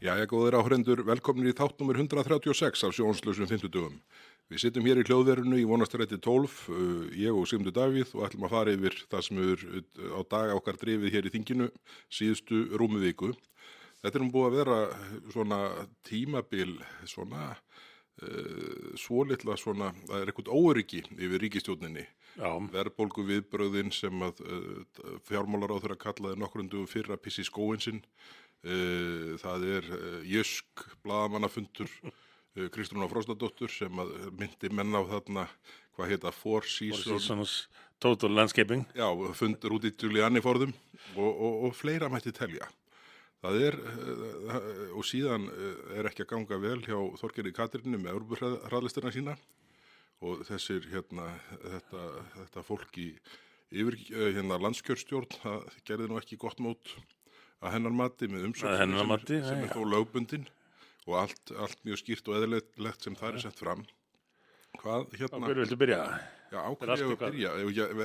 Jæja, góðir áhrendur, velkomin í þátt númer 136 af sjónslausum fimmtudögum. Við sitjum hér í hljóðverinu í Vonarstræti 12, ég og Sigmundur Davíð og ætlum að fara yfir það sem á daga okkar drifið hér í þinginu síðustu rúmu viku. Þetta nú búið að vera svona tímabil, svona svolitla svona, það eitthvað óöryggi yfir ríkisstjórninni. Já. Verðbólgu viðbrögðin sem að fjármálaráðherra kallaði nokkrum dögum fyrr að pissi í skóinn sinn. Það Jysk blaðamannafundur Kristrúnar Frostadóttur sem að myndi menn á þarna, hvað heita, Four Seasons Total Landscaping. Já, fundur út í Giuliani-forðum og fleira mætti telja. Það og síðan ekki að ganga vel hjá Þorgerði Katrínu með Evrópuhraðlistina sína og þessir þetta fólk í landskjörstjórn, það gerði nú ekki gott mót að hennar mati með umsögn sem þó lögbundin og allt mjög skýrt og eðlilegt sem það sett fram. Hvað Á hverju viltu byrja? Já, á hverju að byrja?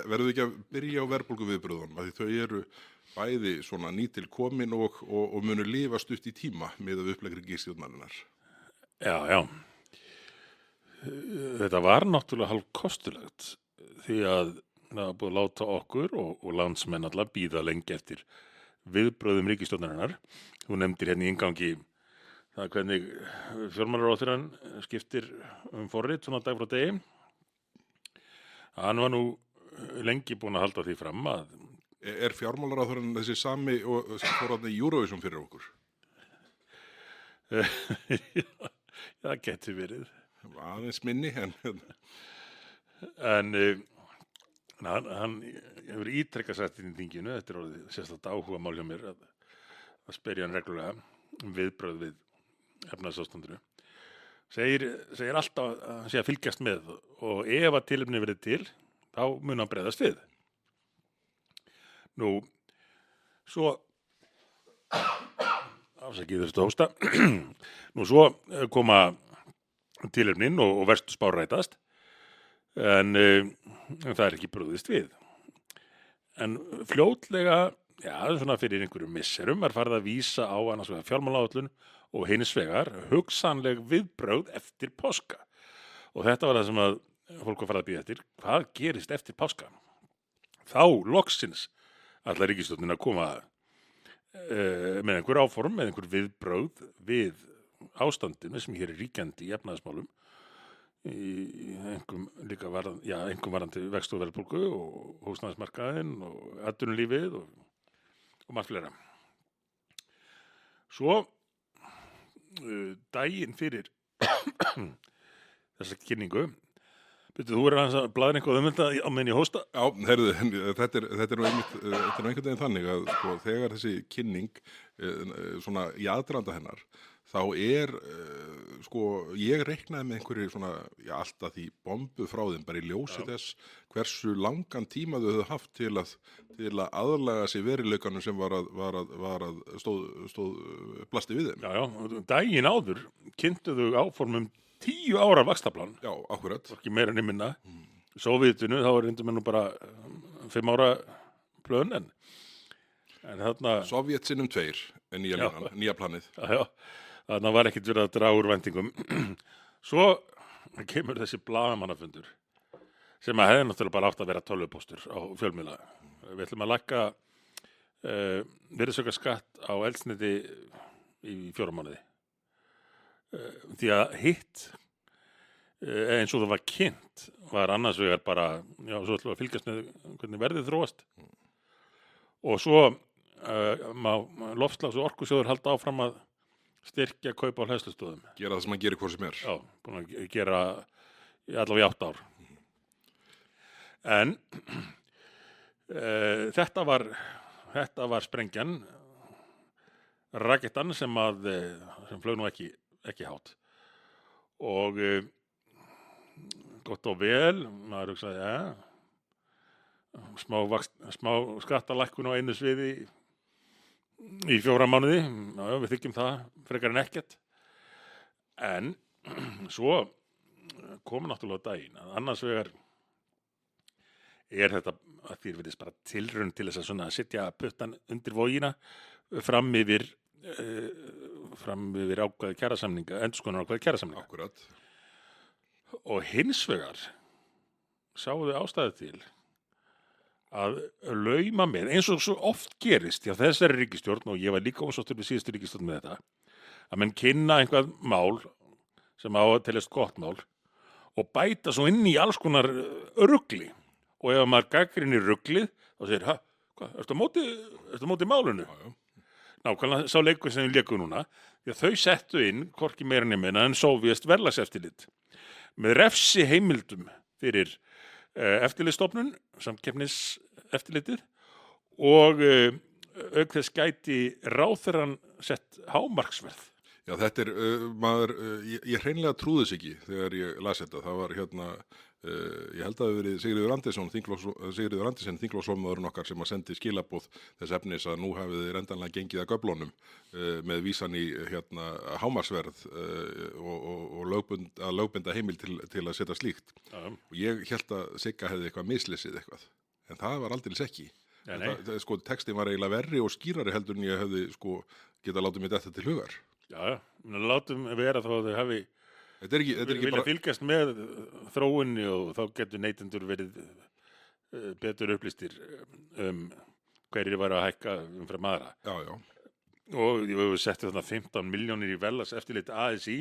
Verður ekki að byrja á verðbólguviðbrögðunum, af því þau eru bæði svona nýtil komin og munu lifa stutt í tíma með upplegg ríkisstjórnarinnar. Já. Þetta var náttúrulega hálf kostulegt því að það var búið að láta okkur og landsmenn alla bíða lengi eftir viðbrögðum ríkisstjórnarinnar. Þú nefndir hérna í inngangi það hvernig fjármálaráðherrann skiptir forrit svona dag frá degi. Hann var nú lengi búinn að halda því fram að Fjármálaráðherrann þessi sami og sem fór þarna í Eurovision fyrir okkur? Það geti verið. Aðeins minni, en hann hefur ítrekkað sagt inn í þinginu, þetta er orðið sérstakt áhugamál hjá mér að spyrja hann reglulega viðbrögð við efnahagsástandinu. Segir alltaf að hann sé að fylgjast með og ef að tilefni verið til, þá mun hann bregðast við. Nú, svo afsakið þessu hósta. Nú svo koma tilefnin og verstu spár rætast, en það ekki brugðist við. En fljótlega, svona fyrir einhverjum misserum farið að vísa á annars vegar fjármálaáætlun og hins vegar hugsanleg viðbrögð eftir páska. Og þetta var það sem að fólk var farið að bíða eftir. Hvað gerist eftir páska? Þá loksins ætlar ríkisstjórnin að koma með einhver áform, með einhver viðbrögð við ástandinu sem hér ríkjandi í efnahagsmálum, einkum varðandi vexti og verðbólgu og húsnæðismarkaðinn og atvinnulífið og margt fleira. Svo daginn fyrir þessa kynningu, þú að blaðra eitthvað þetta á meðan ég hósta? Já, heyrðu, þetta er nú einhvern veginn þannig að sko, þegar þessi kynning svona í aðdraganda hennar, þá ég reiknaði með einhverju svona, allt að því bombu frá þeim, bara í ljósi þess hversu langan tíma þau höfðu haft til að aðlaga sig veruleikanum sem stóð blasti við þeim. Já, daginn áður kynntu þau áformum 10 ára vaxtaplan. Já, akkurat. Ekki meira en minna. Sovétinu, þá reyndum við nú bara 5 ára plön, en þarna Sovét sinnum 2 er nýja planið. Já, þarna var ekkert verið að draga úr væntingum. Svo kemur þessi blaðamannafundur sem að hefði náttúrulega bara átt að vera tölvupóstur á fjölmiðla. Við ætlum að lækka virðisaukaskatt á eldsneyti í 4 mánuði. Því að hitt eins og það var kynnt var annars vegar bara, svo ætlum við að fylgjast með hvernig verðið þróast og svo má loftslags- og orkusjóður halda áfram að styrkja kaup á hleðslustöðvum. Gera það sem hann gerir hvort sem er. Já, búin að gera allavega í 8 ár. En þetta var sprengjan, rakettan sem flög nú ekki hátt og gott og vel, maður hugsaði smá skattalækkun á einu sviði í 4 mánuði, við þykjum það frekar en ekkert, en svo kom náttúrulega daginn að annars vegar þetta að því virðist bara tilraun til þess að svona setja puttan undir vogina fram yfir fram yfir ákvæði kjarasamninga, endurskoðunar ákvæði kjarasamninga. Akkurat. Og hins vegar sáu þau ástæðu til að lauma með, eins og svo oft gerist hjá þessari ríkisstjórn, og ég var líka ósáttur við síðustu ríkisstjórn með þetta, að menn kynna einhvað mál sem á að teljast gott mál og bæta svo inn í alls konar rugli. Og ef maður gagnrýnir ruglið, þá segir, hvað, ertu á móti málinu? Já. Nákvæmlega sá leikur sem við leikum núna, því að þau settu inn, hvorki meira né minna en sovést verðlagseftirlit, með refsi heimildum fyrir eftirlitsstofnun, samkeppniseftirlitið, og auk þess gæti ráðherrann sett hámarksverð. Já, þetta ég hreinlega trúði þess ekki þegar ég las þetta. Það var ég held að það hafi verið Sigríður Andersen, þingflokksformaðurinn okkar, sem að sendi skilaboð þess efnis að nú hafið þeir endanlega gengið að göflunum með vísan í hámarksverð og lögbinda heimil til að setja slíkt. Og ég held að Sigga hefði eitthvað mislesið eitthvað, en það var aldeilis ekki. Textin var eiginlega verri og skýrari heldur en ég hefði geta látið mér þetta til hugar. Já, látum vera þá að þau hafi vilja fylgjast með þróunni, og þá getur neytendur verið betur upplýstir hverjir væru að hækka umfram aðra. Já. Og við höfum sett þarna 15 milljónir í verðlagseftirlit ASÍ.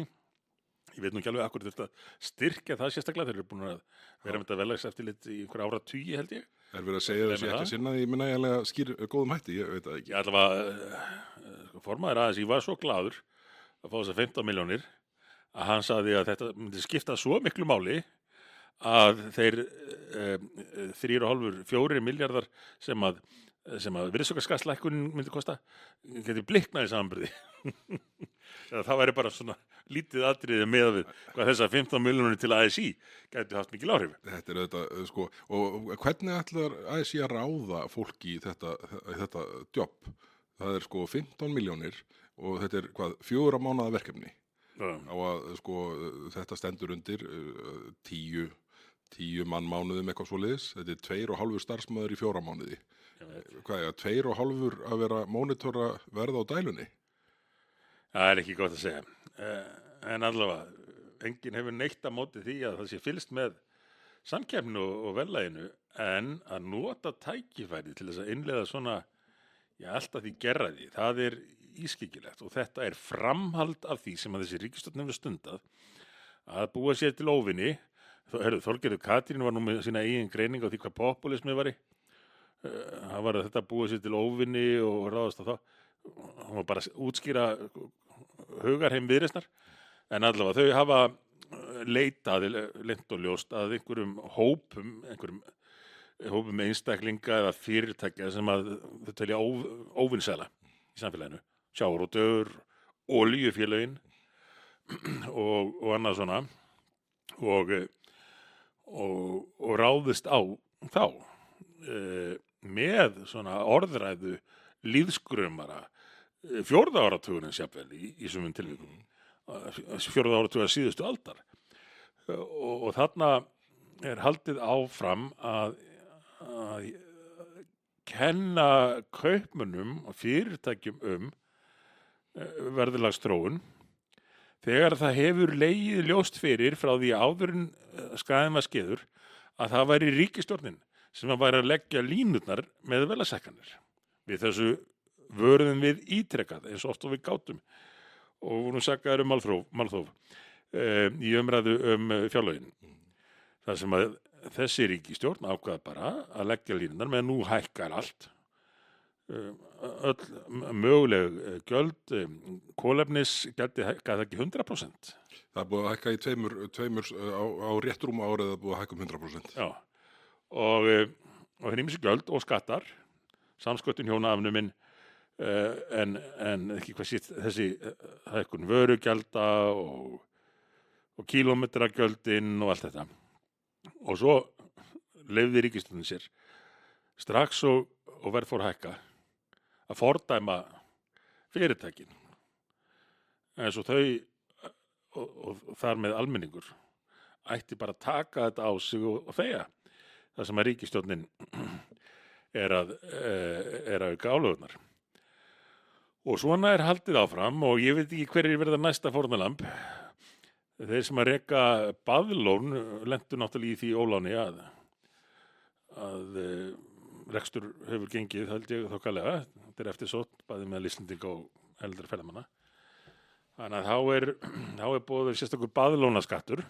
Ég veit nú ekki alveg akkur þetta styrkja það sérstaklega. Þeir eru búin að vera með þetta verðlagseftirlit í einhver áratugi, held ég. Er verið að segja þessi ekki að sinna því með nægilega góðum hætti, ég veit það ekki. Allavega formaður ASÍ var svo glaður að fá þessar 15 milljónir að hann sagði að þetta myndi skipta svo miklu máli að þeir 3,5–4 milljarðar sem að virðisaukaskattslækkunin myndi kosta geti bliknað í samanburði. Það væri bara svona lítið atriði með við hvað þessar 15 milljónir til ASÍ gæti haft mikil áhrif. Þetta er auðvitað, og hvernig ætlar ASÍ að ráða fólki í þetta jobb? Það er 15 milljónir og þetta er 4 mánaða verkefni. Á að þetta stendur undir 10 mánuðum eitthvað svoleiðis. Þetta er 2,5 starfsmaður í 4 mánuði. Hvað er 2,5 að vera mónitora verð á dælunni? Það er ekki gott að segja. En allavega, enginn hefur neitt á móti því að það sé fylgst með samkeppni og verðlaginu, en að nota tækifæri til þess að innleiða svona, alltaf því gerraði, það er ískyggilegt, og þetta er framhald af því sem að þessi ríkisstjórn hefur stundað að búa sér til óvinni. Þorgerður Katrín var nú með sína eigin greining á því hvað populismi væri. Það var að þetta búa sér til óvinni og ráðast á það. Hún var bara að útskýra hugarheim Viðreisnar, en allavega þau hafa leitað leynt og ljóst að einhverjum hópum einstaklinga eða fyrirtækja sem að þau telja óvinsæla í samfélaginu, sjávarútvegur, olíufélögin og annað svona, og ráðist á þá með svona orðræðu líðskrumara fjórða áratugurinn sjálfvel í sumum tilvikum, fjórða áratugar síðustu aldar, og þarna er haldið áfram að kenna kaupmönnum og fyrirtækjum verðlagsþróun þegar það hefur legið ljóst fyrir frá því áðurinn skaðinn var skeður að það væri ríkisstjórnin sem að væri að leggja línurnar með verðlagshækkanir. Við þessu vöruðum við ítrekað eins og oft og við gátum og vorum sakaðir málþóf í umræðu fjárlögin. Það sem að þessi ríkisstjórn ákvað bara að leggja línurnar með nú hækkar allt, öll möguleg gjöld, kolefnisgjaldi hækkaði ekki 100%. Það er búið að hækka í tveimur á rétt rúma árið, það er búið að hækka 100%. Já, og ýmis gjöld og skattar, samsköttun hjónaafnumin, en ekki hvað sýtt þessi hækkun vörugjalda og kílómetragjöldin og allt þetta. Og svo leyfði ríkisstjórnin sér strax og verð fór að hækka að fordæma fyrirtækin eins og þau og þar með almenningur ætti bara að taka þetta á sig og þegja það sem að ríkisstjórnin er að auka álögurnar. Og svona er haldið áfram og ég veit ekki hverjir verða næsta fórnalamb. Þeir sem að reka baðlón lentu náttúrulega í því óláni að rekstur hefur gengið, held ég þokkalega. Þetta er eftir sótt, bæði með Íslendinga og eldri ferðamanna. Þannig að þá er boðið sérstakur baðlónaskattur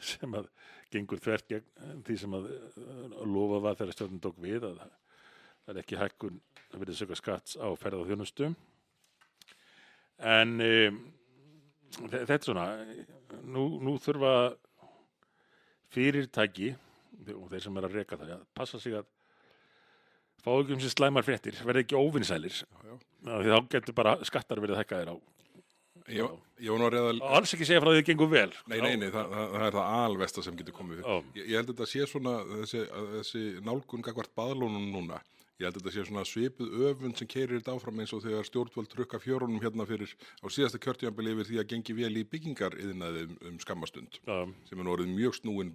sem að gengur þvert gegn því sem að lofa var þegar stjórnin tók við að það er ekki hækkun virðisaukaskatts á ferð og þjónustu. En þetta er svona, nú þurfa fyrirtæki og þeir sem er að reka það að passa sig að fá ekki sér slæmar fréttir, verði ekki óvinsælir. Því þá getur bara skattar verið hækkaðir á. Ég var nú að reyða... Alls ekki segja frá því að gengur vel. Nei, það er það alversta sem getur komið upp. Ég held að þetta sé svona, þessi nálgun gagnvart baðlónum núna, ég held að þetta sé svona svipuð öfund sem keyrir þetta áfram eins og þegar stjórnvöld trukka fjörunum hérna fyrir á síðasta kjörtímabili yfir því að gengi vel í byggingariðnaði skammastund, sem er orðið mjög snúinn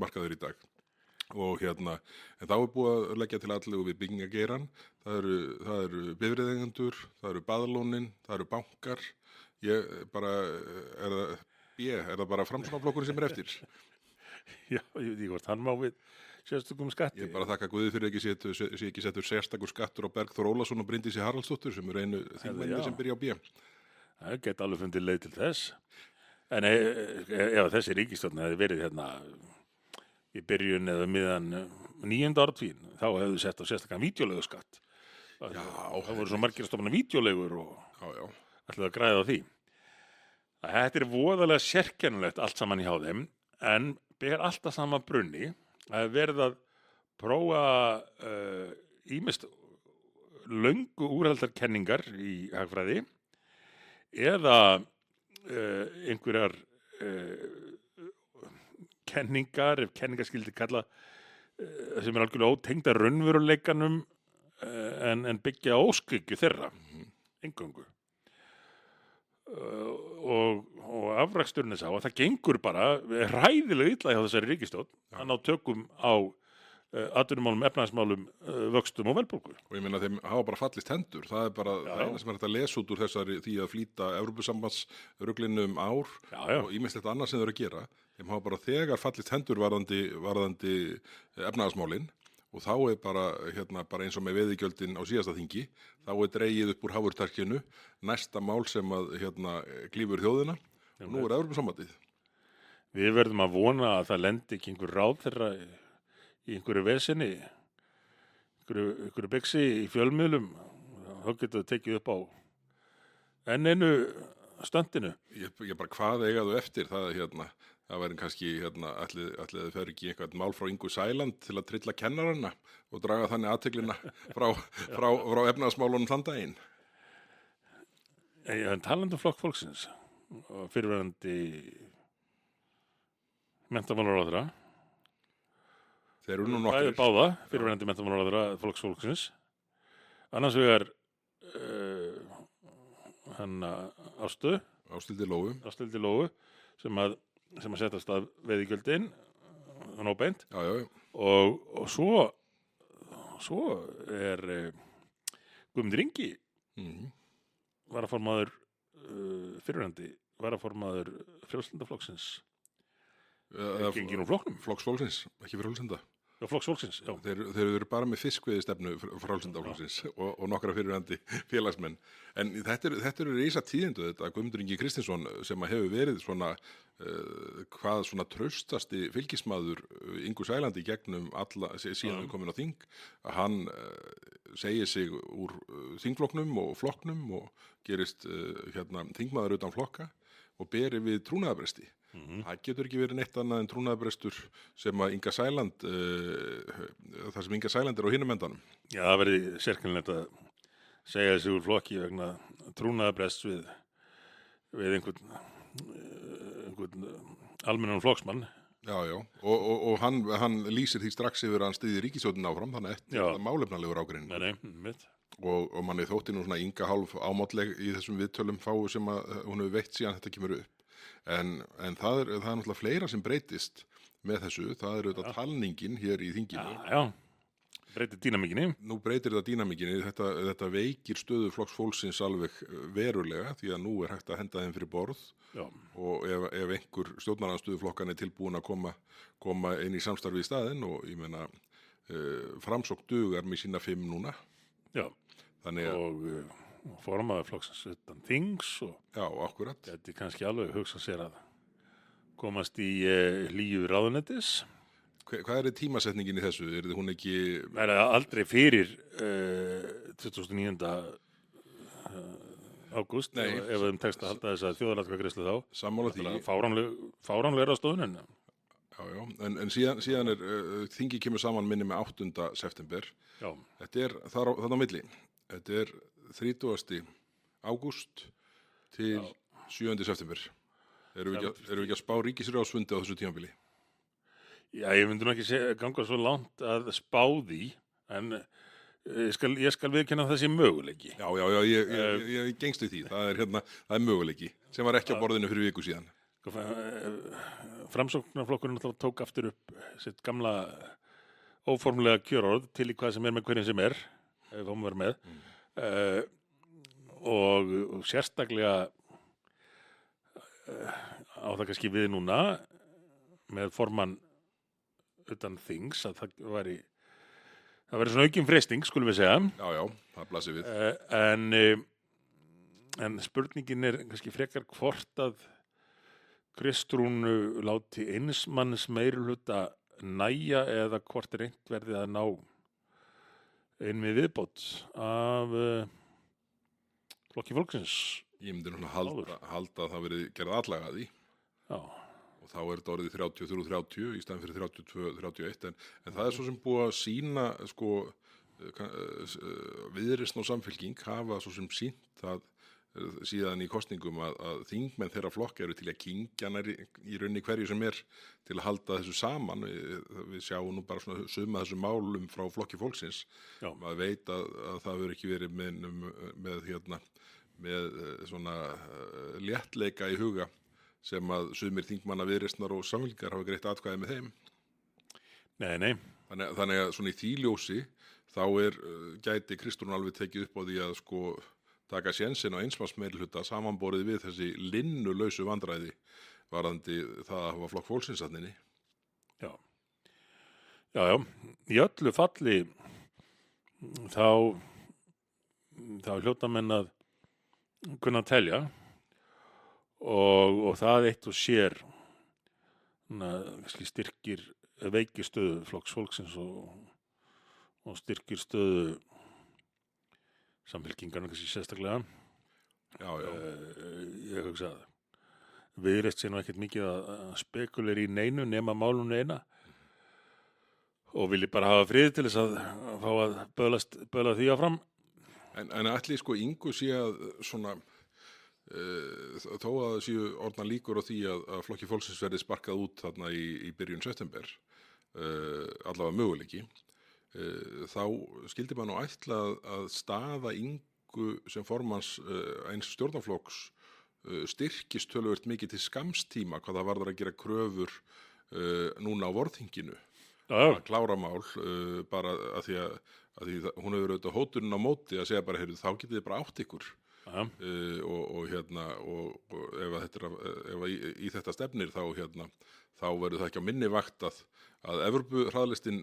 markaður í dag. Og en þá er búið að leggja til allegu við byggingageirann, það eru bifreiðeigendur, það eru baðlónin, það eru bankar, er það bara Framsóknarflokkurinn sem er eftir? Já, ég veit ekki hvort hann má við sérstökum skatti. Ég bara þakka Guði fyrir sé ekki settur sérstakur skattur á Bergþór Ólason og Bryndísi Haraldsdóttur sem eru einu þingmenni sem byrja á B. Það geti alveg fundið leið til þess. En ef þessi ríkisstjórn hefði verið hérna í byrjun eða miðan 9. áratuginn, þá hefðu sett á sérstakann vídeóleiguskatt. Það voru svo margir að stofna vídeóleigur og ætluðu að græða á því. Þetta er voðalega sérkennilegt allt saman hjá þeim, en ber alltaf sama brunni að verða að prófa ýmist löngu úrheldarkenningar í hagfræði eða einhverjar kenningar, ef kenningar skildi kalla, sem er algjörlega ótengdar raunveruleikanum en byggja óskykju þeirra, eingöngu. Og afraksturinn er sá að það gengur bara hræðilega illa hjá þessari ríkisstjórn að ná tökum á atvinnumálum, efnahagsmálum, vöxtum og verðbólgu. Og ég meina þeim hafa bara fallist hendur. Það er bara það eina sem er hægt að lesa út úr því að flýta Evrópusambandsruglinu ár og ýmislegt annað sem þau eru að gera. Þeim hafa bara þegar fallist hendur varðandi efnahagsmálin og þá er bara eins og með veiðigjöldin á síðasta þingi, þá er dregið upp úr hafurtarkinu næsta mál sem að klífur þjóðina og nú er Evrópusambandið. Við verðum að vona að það lendi ekki einhver ráðherra í einhverju vesinni, einhverju byggsi í fjölmiðlum, þá getur það tekið upp á enn einu stöndinu. Ég bara hvað eiga þú eftir, það væri kannski, ætli þau fer ekki eitthvað mál frá Ingu Sæland til að trilla kennarana og draga þannig athyglinna frá efnahagsmálunum þann daginn. En talandi um Flokk fólksins og fyrirverandi menntamálaráðherra, þeir eru nú nokkrir. Báða fyrirverandi menntamálaráðherra Flokks fólksins. Annars vegar Ásthildi Lóu sem að setjast af veiðigjöldin óbeint. Og svo er Guðmundur Ingi varaformaður fyrirverandi varaformaður Frjálslyndaflokksins. Genginn úr flokknum. Flokks fólksins, ekki Frjálslynda. Flokks fólksins, já. Þeir eru bara með fiskveiðistefnu Frjálslyndaflokksins og nokkra fyrirverandi félagsmenn. En þetta eru rísa tíðindu þetta, Guðmundur Ingi Kristinsson sem hefur verið svona svona traustasti fylgismaður Ingu Sælandi gegnum alla, síðan við komin á þing, að hann segir sig úr þingflokknum og flokknum og gerist þingmaður utan flokka og beri við trúnaðarbresti. Það getur ekki verið neitt annað en trúnaðarbrestur sem að Inga Sæland, þar sem Inga Sæland er á hinum endanum. Já, það verði sérkennilegt að segja þessi úr flokki vegna trúnaðarbrests við einhvern almennan flokksmann. Já, og hann lýsir því strax yfir að hann styðji ríkisstjórnina áfram, þannig að málefnalegur ágreiningur. Nei. Og manni þótti nú svona Inga hálf ámátleg í þessum viðtölum fáu sem að hún hefur veitt síðan þetta kemur upp. En það er náttúrulega fleira sem breytist með þessu, það er auðvitað talningin hér í þinginu. breytir dýnamíkinni. Nú breytir þetta dýnamíkinni, þetta veikir stöðu Flokks fólksins alveg verulega því að nú er hægt að henda þeim fyrir borð Já, og ef einhver stjórnarandstöðuflokkan er tilbúin að koma inn í samstarfi í staðinn og ég meina Framsókn dugar með sína 5 núna. já. Þannig að, Og formaður flokksins utan þings og já, akkurat. gæti kannski alveg hugsa sér að komast í hlýju ráðuneytis. Hvað er tímasetningin í þessu? Er hún ekki, Það er aldrei fyrir 29. ágúst Nei. ef þeim tekst að halda þess að þjóðaratkvæðagreiðslu þá. sammála því? Fáránlega er á stöðun en Já, en síðan er þingi kemur saman minni með 8. september. já, Þetta er þar á milli. Þetta er 30. ágúst til 7. september. Erum við ekki að spá ríkisráðsfundi á þessu tímabili? já, ég myndi nú ekki ganga svo langt að spá því en ég skal viðurkenna að það sé möguleiki. Já, ég gengst við því. Það er möguleiki sem var ekki á borðinu fyrir viku síðan. Framsóknarflokkurinn náttúrulega tók aftur upp sitt gamla óformlega kjörorð til í hvað sem er með hverjum sem er ef hún verður með og sérstaklega á það kannski við núna með formann utan þings að það væri svona aukin freisting skulum við segja Já, það blasir við. en spurningin er kannski frekar hvort að Kristrún láti einsmanns meirihluta nægja eða hvort reynt verði að ná með viðbót af Flokki fólksins. Ég myndi nú halda að það verið gerð atlaga að því Já, og þá er þetta orðið 33-30 í staðinn fyrir 32-31 en það er svo sem búið að sýna sko Viðreisn og Samfylking hafa svo sem sýnt það síðan í kosningum að þingmenn þeirra flokka eru til að kyngja í rauninni hverju sem er til að halda þessu saman. Við sjáum nú bara svona suma þessu málum frá Flokki fólksins. Já. Maður veit að það hefur ekki verið með svona léttleika í huga sem að sumir þingmanna Viðreisnar og Samfylkingar hafa greitt atkvæði með þeim. nei. Þannig að svona í því ljósi þá gæti Kristrún alveg tekið upp á því að sko taka sénsinn á einsmanns meirihluta samanborið við þessi linnulausu vandræði varðandi það að hafa Flokk fólksins þarna inni. Já. Í öllu falli þá hljóta menn að kunna að telja og það eitt og sér kannski styrkir veikir stöðu Flokks fólksins og styrkir stöðu Samfylkingarna kannski sérstaklega. Já. Ég hugsa að Viðreisn sé nú ekkert mikið að spekulir í neinu nema málum eina og vilji bara hafa frið til þess að fá að böðla því áfram. En ætli sko Ingu sé að svona þó að það séu orðnar líkur á því að Flokki fólksins verði sparkað út þarna í byrjun september, allavega möguleiki, þá skildi maður nú ætla að staða Ingu sem formanns eins stjórnarflokks styrkist töluvert mikið til skamstíma hvað það varðar að gera kröfur núna á vorþinginu. Að klára mál bara að því hún hefur auðvitað hótunin á móti að segja bara, heyrðu, þá getið þið bara átt ykkur. Og ef í þetta stefnir þá verður það ekki á minni vakt að Evrópuhraðlistin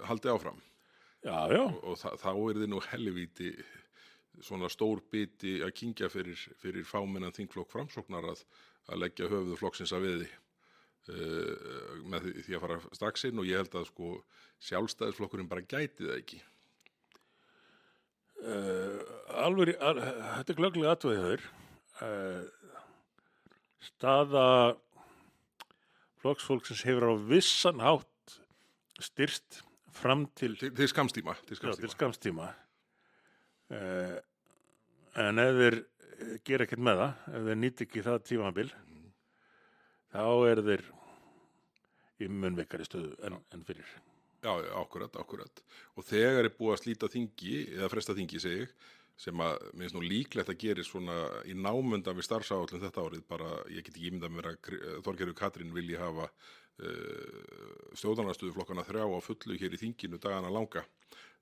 haldi áfram. Já. Og þá þið nú helvíti svona stór biti að kyngja fyrir fámennan þingflokk Framsóknar að leggja höfuð flokksins að veði með því að fara strax inn og ég held að sko Sjálfstæðisflokkurinn bara gæti það ekki. Þetta er glögglega athugað hjá þér. Staða Flokks fólksins hefur á vissan hátt styrst fram til skamstíma. Til skamstíma. En ef þeir gera ekkert með það, ef þeir nýti ekki það tímabil, þá þeir í mun veikari stöðu en fyrir. Já, akkurat. Og þegar búið að slíta þingi, eða fresta þingi, segi ég, sem að minnst nú líklegt að gera svona í námunda við starfsáætlun þetta árið, bara ég get ekki ímyndað mér að Þorgerður Katrín vilji hafa stjórnarandstöðuflokkana 3 á fullu hér í þinginu dagana langa.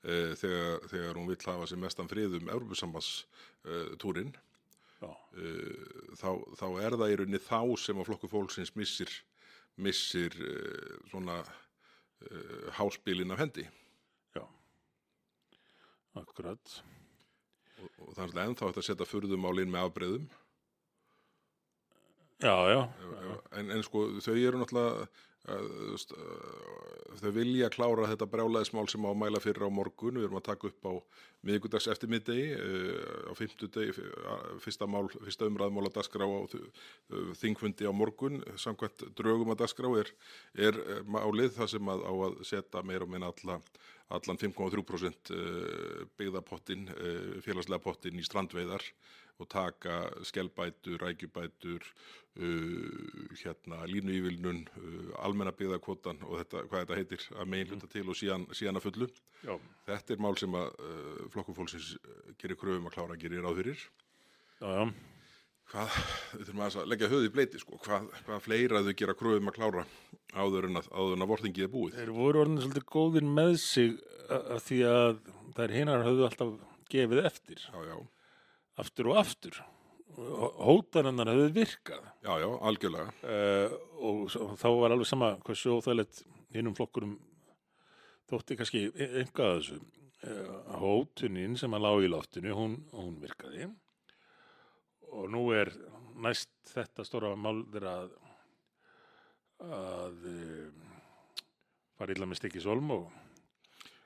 þegar hún vill hafa sem mestan frið Evrópusambandstúrinn, Já, þá er það í rauninni þá sem að Flokkur fólksins missir svona háspilin af hendi. já, akkurat. Og það er ennþá hægt að setja furðumál inn með afbrigðum. Já, já, En sko þau eru náttúrulega þau vilja klára þetta brjálæðismál sem á að mæla fyrir á morgun. Við erum að taka upp á miðvikudags eftirmiðdegi, á fimmtudegi, fyrsta umræðumál á dagskrá á þingfundi á morgun. Samkvæmt drögum að dagskrá er málið það sem á að setja meira og minna allan 5,3% byggðapottin, félagslega pottin í strandveiðar og taka skelbætur, rækjubætur, línuívilnun, almenna byggðakvotan og hvað þetta heitir að meginhluta til og síðan að fullu. já, Þetta er mál sem að Flokkur fólksins gerir kröfum að klára, gerir ráð fyrir. já, já. Við þurfum að leggja höfuð í bleyti, sko. Hvað fleira þau gera kröfum að klára áður en að vorþingið er búið. Þeir voru orðin svolítið góðir með sig af því að þær hinar höfðu alltaf gefið eftir, Já, aftur og aftur. Hótanarnar höfðu virkað já, algjörlega. og þá var alveg sama hversu óþægilegt hinum flokkurum þótti kannski eitthvað að þessu. Hótunin sem að lá í loftinu, hún virkaði. Og nú er næst þetta stóra mál þeirra að fara illa með Stykkishólm og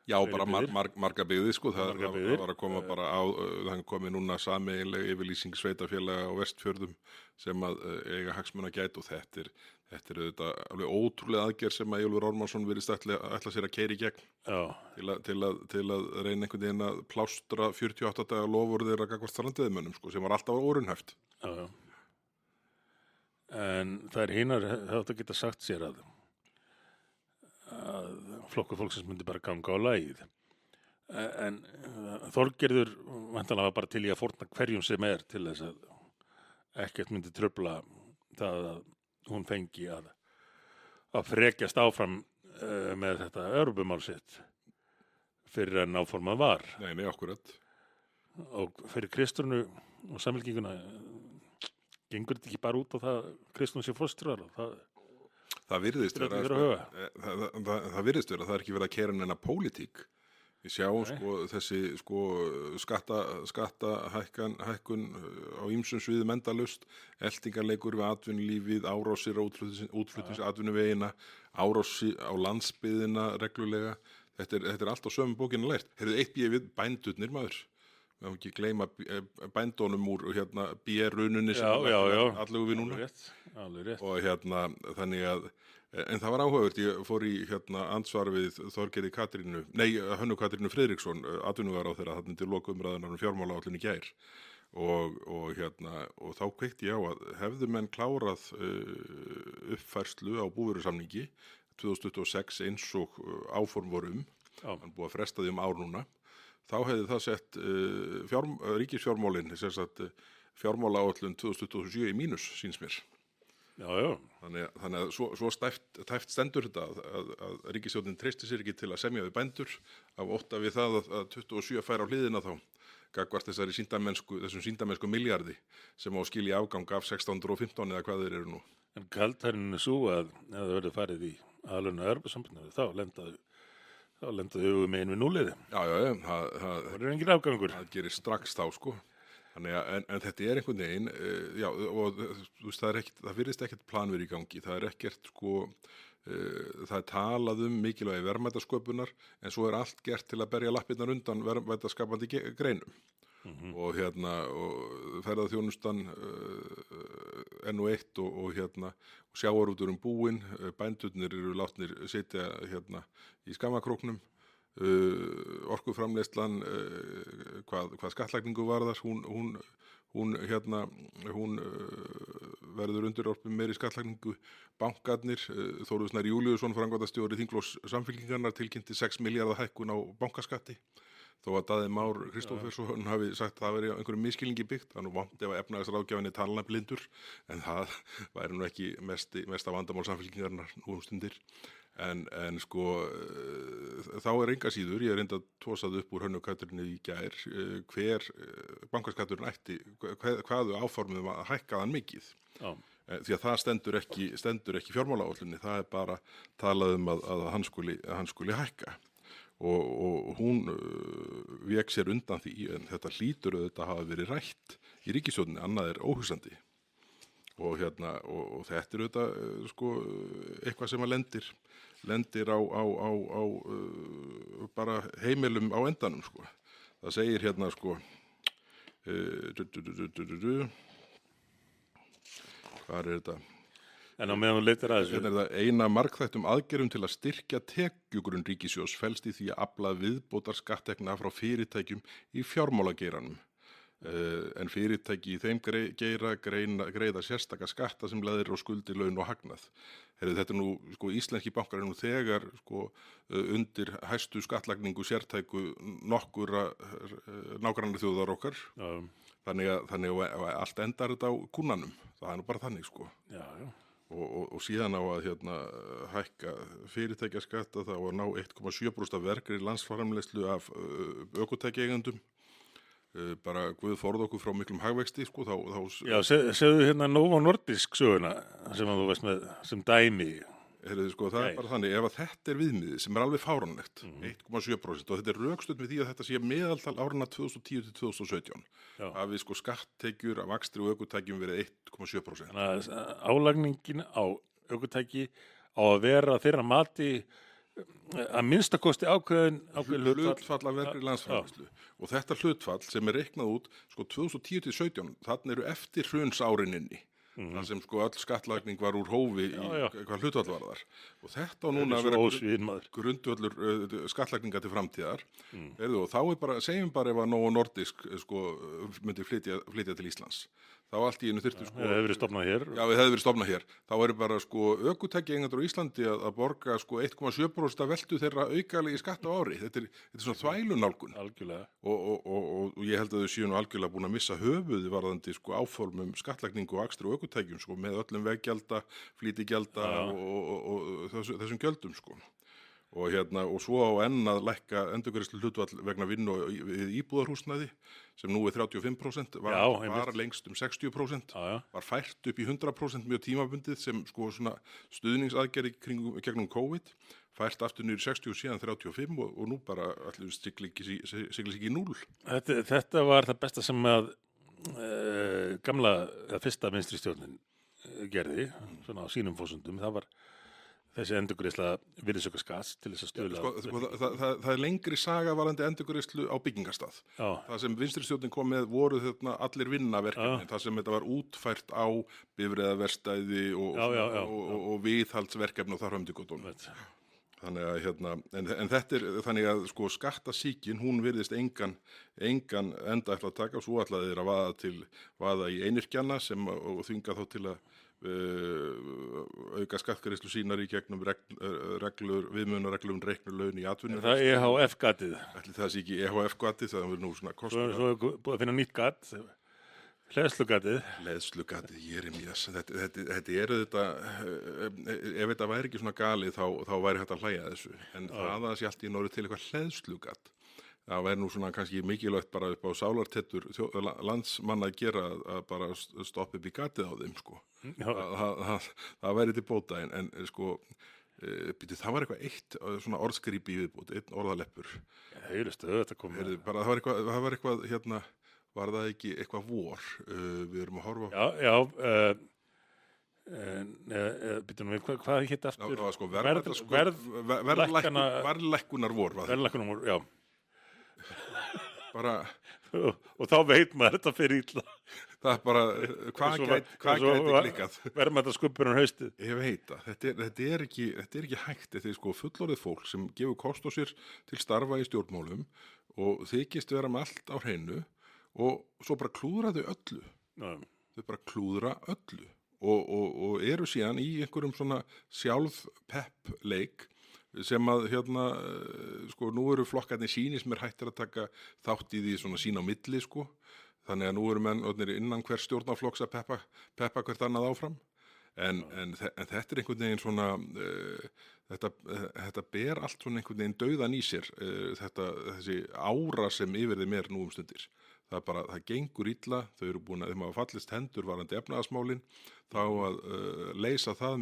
Já, bara marga byggði, sko. Það var að koma Já. bara á, það komi núna sameiginleg yfirlýsing sveitarfélaga á Vestfjörðum sem að eiga hagsmuna gæt og þetta er auðvitað alveg ótrúlega aðgerð sem að Eyjólfur Ármannsson virðist ætla sér að keyra í gegn til að reyna einhvern veginn að plástra 48 daga loforð þeirra gagnvart strandveiðimönnum, sko, sem var alltaf óraunhæft. Já. En þær hinar hefðu að geta sagt sér að Flokkur fólksins myndi bara ganga á lagið. En Þorgerður væntanlega bara til í að fórna hverjum sem er til þess að ekkert myndi trufla það að hún fengi að frekjast áfram með þetta Evrópumál sitt fyrir en áformað var. Nei, akkurat. Og fyrir Kristrúnu og Samfylkinguna gengur þetta ekki bara út á það Kristrún sé fóstrar og Það virðist vera, það virðist vera, það er ekki verið að keyra neina pólitík. Við sjáum þessi skattahækkun á ýmsum sviðum endalaust, eltingarleikur við atvinnulífið, árásir á útflutningsatvinnuvegina, árásir á landsbyggðina reglulega. Þetta er allt á sömu bókina lært. Heyrðu, eitt við bændurnir, maður. Við höfum ekki gleyma bændunum úr bérununni sem allegu við núna. Alveg rétt. Og þannig að, en það var áhugavert, ég fór í andsvar við Hönnu Katrínu Friðriksson, atvinnuvegaráðherra þarna til lokaumræðunnar fjármálaáætlun í gær. Og þá kveikti ég á að hefðu menn klárað uppfærslu á búvörusamningi 2026 eins og áform voru hann búið að fresta því ár núna, þá hefði það sett ríkisfjármálin, fjármálaáætlun 2027 í mínus, síns mér. Já. Þannig að svo tæft stendur þetta að ríkisstjórnin treysti sér ekki til að semja við bændur af ótta við það að 27 fær á hliðina þá gagnvart þessum sýndamennsku milljarði sem á skilja afgang af 1615 eða hvað þeir eru nú. En kaldhærin er svo að ef það verður farið í aðlögnu Evrópusambandinu þá lendaðu megin við núliði. Já, það er engin afgangur. Það gerir strax þá, sko. En þetta er einhvern veginn, og þú veist, það virðist ekkert planverð í gangi. Það er ekkert, það er talað mikilvægi verðmætasköpunar, en svo er allt gert til að berja lappirnar undan verðmætaskapandi greinum. Og ferðaþjónustan enn og eitt og sjávarútvegur búinn, bændurnir eru látnir sitja í skammakróknum, orkuframleiðslan, hvað skattlagningu varðar, hún verður undirorpin meiri skattlagningu. Bankarnir, Þórður Snær Júlíusson, framkvæmdastjóri Þingflokks Samfylkingarinnar, tilkynnti 6 milljarða hækkun á bankaskatti. Þó að Daði Már Kristófersson hafi sagt að það veri einhverjum miskilningi byggt, það nú vant ef að efnahagsráðgjafinni talnablindur, en það væri nú ekki mesta vandamál Samfylkingarinnar nú stundir. En sko, þá enga síður, ég reynda að tósað upp úr Hönnu Katrínu í gær, hver bankaskatturinn ætti, hvaðu áformum að hækka hann mikið. Já. Því að það stendur ekki í fjármálaáætluninni, það er bara talað að hann skuli hækka. Og hún vék sér undan því, en þetta hlýtur auðvitað að hafa verið rætt í ríkisstjórninni, annað er óhugsandi. Og þetta er auðvitað sko eitthvað sem að lendir á bara heimilum á endanum sko. Það segir hérna sko hvað er þetta? En á meðan þú leitar að þessu. Hérna er það eina margþættum aðgerðum til að styrkja tekjugrunn ríkissjóðs felst í því að afla viðbótar skatttekna frá fyrirtækjum í fjármálageiranum. En fyrirtæki í þeim geira greiða sérstaka skatta sem leðir og skuldir laun og hagnað. Þetta er nú, sko, íslenski bankar er nú þegar, sko, undir hæstu skattlagningu sértæku nokkura nágrannar þjóðar okkar. Já. Þannig að allt endar þetta á kúnnanum. Það er nú bara þannig, sko. Já. Og síðan á að hækka fyrirtækjaskatta, þá að ná 1,7% af vergri landsframleiðslu af ökutækjaeigendum. Bara Guð forða okkur frá miklum hagvexti, sko, Já, segðu hérna Novo Nordisk söguna sem að þú veist með sem dæmi. Sko, það er bara þannig, ef að þetta er viðmiðið sem er alveg fáránlegt, 1,7% og þetta er rökstudd með því að þetta sé meðaltal árana 2010 til 2017. Hafi sko skatttekjur af akstri og ökutækjum verið 1,7%. Þannig að álagningin á ökutæki á að vera þeirra mati að minnstakosti ákveðin hlutfall af vergri landsframleiðslu. Og þetta hlutfall sem er reiknað út sko 2010 til 2017, þannig eru eftir hrunsárininni. Það sem sko öll skattlagning var úr hófi í hvað hlutfall var þar. Og þetta á núna að vera grundvöllur skattlagninga til framtíðar. Og þá er bara, segjum bara ef að Novo Nordisk sko myndi flytja til Íslands. Þá allt í einu þyrfti sko... Það hefði verið stofnað hér. Já, það hefði verið stofnað hér. Þá eru bara sko ökutækjaeigendur á Íslandi að borga sko 1,7% af veltu þeirra aukalegi skatt á ári. Þetta er svona þvælunálgun. Algjörlega. Og ég held að þau séu nú algjörlega búin að missa höfuði varðandi sko áformum skattlagningu og akstri og ökutækjum sko með öllum veggjalda, flýtigjalda og þessum gjöldum sko. Og svo á enn að lækka endurgreiðslu hlutfall vegna vinnu við íbúðarhúsnæði sem nú er 35%, var lengst 60%, var fært upp í 100% mjög tímabundið sem sko svona stuðningsaðgerði gegnum COVID, fært aftur niður 60 og síðan 35 og nú bara allir sigla ekki í 0. Þetta var það besta sem að fyrsta vinstri stjórnin gerði, svona á sínum fórsöndum, það var þessi endurgreiðsla virðisaukaskatts til þess að stuðla. Það er lengri saga varðandi endurgreiðslu á byggingarstað. Það sem vinstri stjórnin kom með voru allir vinnaverkefni, það sem þetta var útfært á bifreiðaverkstæði og viðhaldsverkefni og þar höfum til gotum. Þannig að, en þetta er þannig að sko skattasíkin, hún virðist engan enda eftir að taka og svo ætlaði þeir að vaða í einyrkjana og þvinga þá til að auka skattgreiðslu sínar í gegnum viðmiðunarreglur reiknulaun í atvinnu. Það er EHF-gatið. Ætli það sé ekki EHF-gatið, það er nú svona kostur. Svo er búið að finna nýtt gatt, hleðslugatið. Hleðslugatið, Jeremías. Þetta er auðvitað, ef þetta væri ekki svona galið þá væri hægt að hlæja þessu. En það sé allt í einu orðið til eitthvað hleðslugatt. Það væri nú svona kannski mikilvægt bara upp á sálartettur landsmanna að gera að bara stoppa upp í gatið á þeim sko. Það væri til bóta en sko það var eitthvað eitt svona orðskrípi í viðbót, einn orðaleppur. Þetta kom með. Það var eitthvað var það ekki eitthvað vor? Við erum að horfa á. Býtum við, hvað hitt aftur? Sko, verðlækkunar vor. Verðlækkunar vor, já. Bara... og þá veit maður þetta fyrir illa. Það er bara, hvað gæti klikkað? Verðum þetta skuppur hann haustið. Ég veit það, þetta er ekki hægt. Þetta er sko fullorðið fólk sem gefur kost á sér til starfa í stjórnmálum og þykist vera með allt á hreinu og svo bara klúðra þau öllu. Þau bara klúðra öllu og eru síðan í einhverjum svona sjálfpeppleik sem að sko nú eru flokkarnir sínir sem hættir að taka þátt í því svona sín á milli sko, þannig að nú eru menn innan hver stjórnarflokks að peppa hvert annað áfram, en þetta er einhvern veginn svona, þetta ber allt svona einhvern veginn dauðan í sér, þessi ára sem yfir þeim nú stundir. Það bara, það gengur illa, þau eru búin að þeim hafa fallist hendur varandi efnahagsmálin, þá að leysa það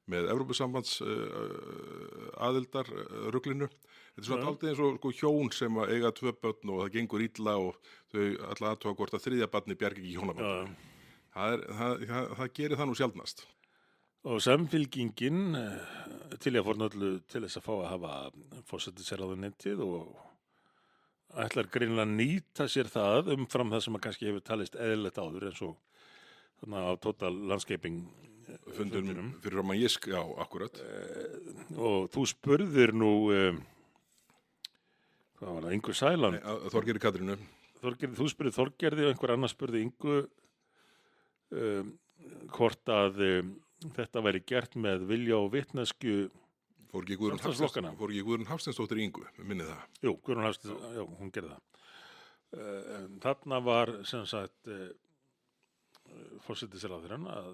með Evrópusambands aðildar ruglinu. Þetta er svona aldrei eins og sko, hjón sem að eiga 2 börn og það gengur illa og þau alltaf aðtóa hvort að 3. barni bjargi ekki hjónaband. Það gerir það nú sjaldnast. Og Samfylkingin til að forna öllu til þess að fá að hafa forsætisráðuneytið og ætlar greinilega að nýta sér það umfram það sem að kannski hefur talist eðlilegt áður eins og þarna á Total Landscaping fundunum. Fyrir Róman Jisk, já, akkurat. Og þú spurðir nú, hvað var það, Ingu Sæland? Þorgerði Katrínu. Þú spurði Þorgerði og einhver annar spurði Ingu hvort að þetta væri gert með vilja og vitneskju. Fór ekki Guðrún Hafsteinsdóttir í Ingu, minnið það? Jú, Guðrún Hafsteinsdóttir, já, hún gerði það. Þarna var sem sagt forsætisráðherrann að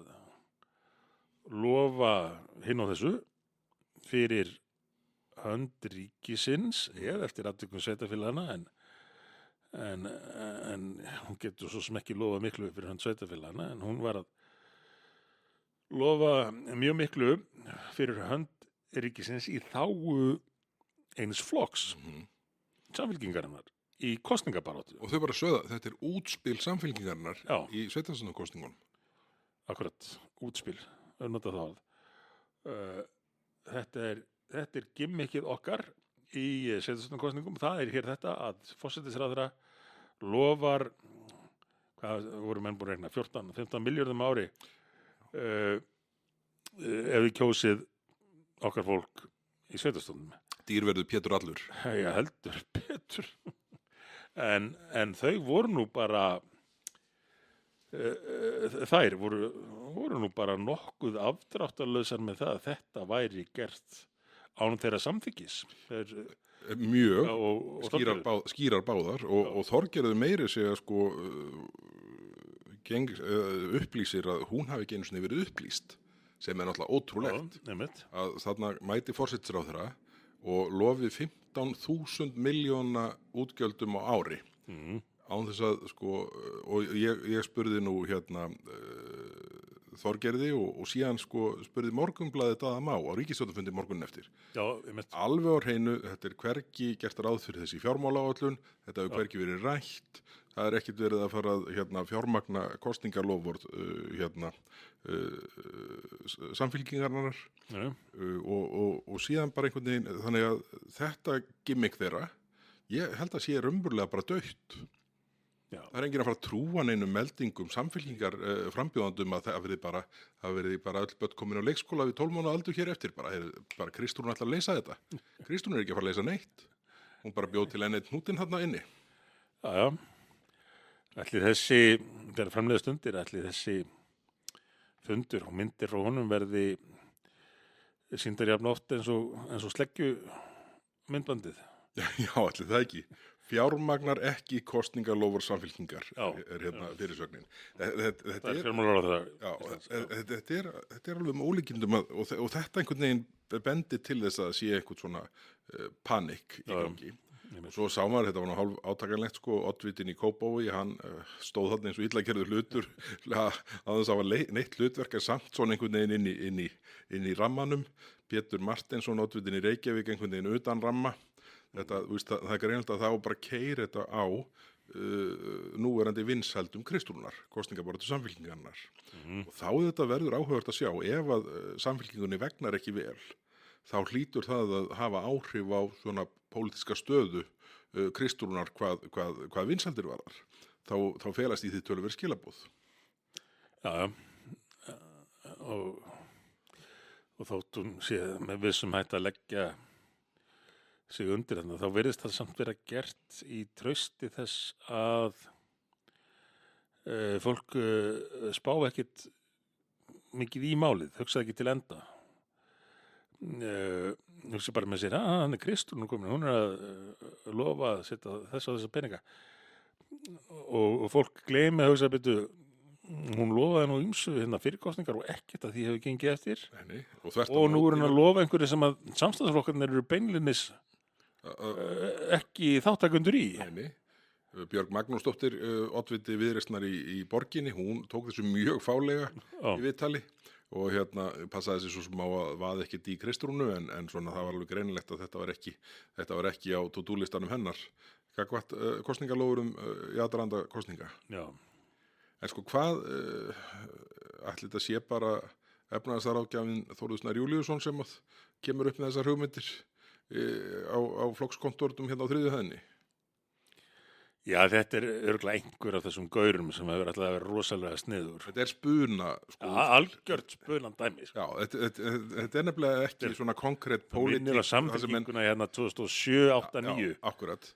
lofa hinn á þessu fyrir hönd ríkisins eða eftir atvikum sveitarfélagana en hún getur svo sem ekki lofað miklu fyrir hönd sveitarfélagana en hún var að lofa mjög miklu fyrir hönd ríkisins í þágu eins flokks Samfylkingarinnar í kosningabaráttu. Og þau bara sögða, þetta er útspil Samfylkingarinnar í sveitarstjórnarkosningunum. Akkurat, útspil, nota það. Þetta er gimmickið okkar í sveitarstjórnarkosningum. Það er hér þetta að forsætisráðherra lofar, hvað voru menn búin að regna, 14-15 milljörðum ári ef við kjósið okkar fólk í sveitarstjórnum. Dýrverður Pétur allur. Já, heldur Pétur. En þau voru nú bara, þær voru nú bara nokkuð afdráttarlausar með það að þetta væri gert án þeirra samþykkis. Mjög, skýrar báðar og Þorgerður meiri segja sko upplýsir að hún hafi ekki einu sinni verið upplýst. Sem er náttúrulega ótrúlegt að þarna mæti forsætisráðherra og lofi 15.000 milljóna útgjöldum á ári án þess að sko og ég spurði nú Þorgerði og síðan sko spurði Morgunblaðið Daða Má á ríkisstjórnarfundi morgunin eftir. Já, alveg á hreinu, þetta er hvergi gert ráð fyrir þessi fjármálaáætlun, þetta hefur hvergi verið rætt, það er ekkert verið að fara að fjármagna kosningalofvörð Samfylkingarinnar og síðan bara einhvern veginn, þannig að þetta gimmick þeirra, ég held að sé raunverulega bara dautt. Já. Það er enginn að fara að trúa neinum meldingum Samfylkingar frambjóðandum að það verði bara öll börn komin á leikskóla við 12 mánaða aldur hér eftir, bara Kristrún ætlar að leysa þetta. Kristrún er ekki að fara að leysa neitt. Hún bara bjóð til enn einn hnútinn þarna inni. Já. Ætli þessi, þegar framleiða stundir, ætli þessi fundur og myndir frá honum verði sýndar jafn oft eins og sleggju myndbandið. Já, ætli það ekki. Fjármagnar ekki kosningalofur Samfylkingar er fyrirsögnin. Það er fjármálaráðherra. Já, þetta er alveg með ólíkindum og þetta einhvern veginn bendi til þess að sé einhvern svona panikk í gangi. Og svo sá maður, þetta var nú hálf átakanlegt sko, oddvitinn í Kópavogi, hann stóð þarna eins og illa gerður hlutur að þess að hafa neitt hlutverk en samt svona einhvern veginn inn í rammanum. Pétur Marteinsson, oddvitinn í Reykjavík, einhvern veginn utan ramma. Þetta, það er greinilegt að það á bara keyra þetta á núverandi vinsældum Kristrúnar, kosningabaráttu Samfylkingarinnar. Og þá þetta verður áhugavert að sjá, ef að Samfylkingunni vegnar ekki vel, þá hlýtur það að hafa áhrif á svona pólitíska stöðu Kristrúnar hvað vinsældir varðar. Þá felast í því töluverð skilaboð. Já, og þóttum sé með vissum hætt að leggja sig undir þarna, þá virðist það samt vera gert í trausti þess að fólk spá ekkit mikið í málið, hugsa ekki til enda. Hugsa bara með sér, hann er Kristrún komin, hún er að lofa að setja þessa peninga. Og fólk gleymi að hugsa betur, hún lofaði nú ýmsu hérna fyrirkostningar og ekkert að því hefur gengið eftir. Nei, og þvert á Og nú er móti hún að lofa einhverju sem að samstæðsflokkarnir eru beinlinnis ekki þáttakundur í. Nei. Björg Magnúsdóttir, oddviti Viðreisnar í borginni, hún tók þessu mjög fálega Já. í viðtali og hérna passaði þessi svo sem á að vaða ekkert í kristrúnu en svona það var alveg greinilegt að þetta var ekki á to-do-listanum hennar. Gagnvart kosningalófurum í aðdraganda kosninga. Já. En sko hvað, ætli þetta sé bara efnaðarsáðgjafinn Þórður Snær Júlíusson sem að kemur upp með þessar hugmyndir á flokkskontortum hérna á þriðju hæðinni? Já, þetta er örugglega einhver af þessum gaurum sem hefur alltaf að vera rosalega sniður. Þetta er spuna, sko. Ja, algjört spunan dæmi. Sko. Já, þetta er nefnilega ekki svona konkrétt pólitík. Minnir á samfélkinguna hérna 2007, 8, 9. Já, akkurat.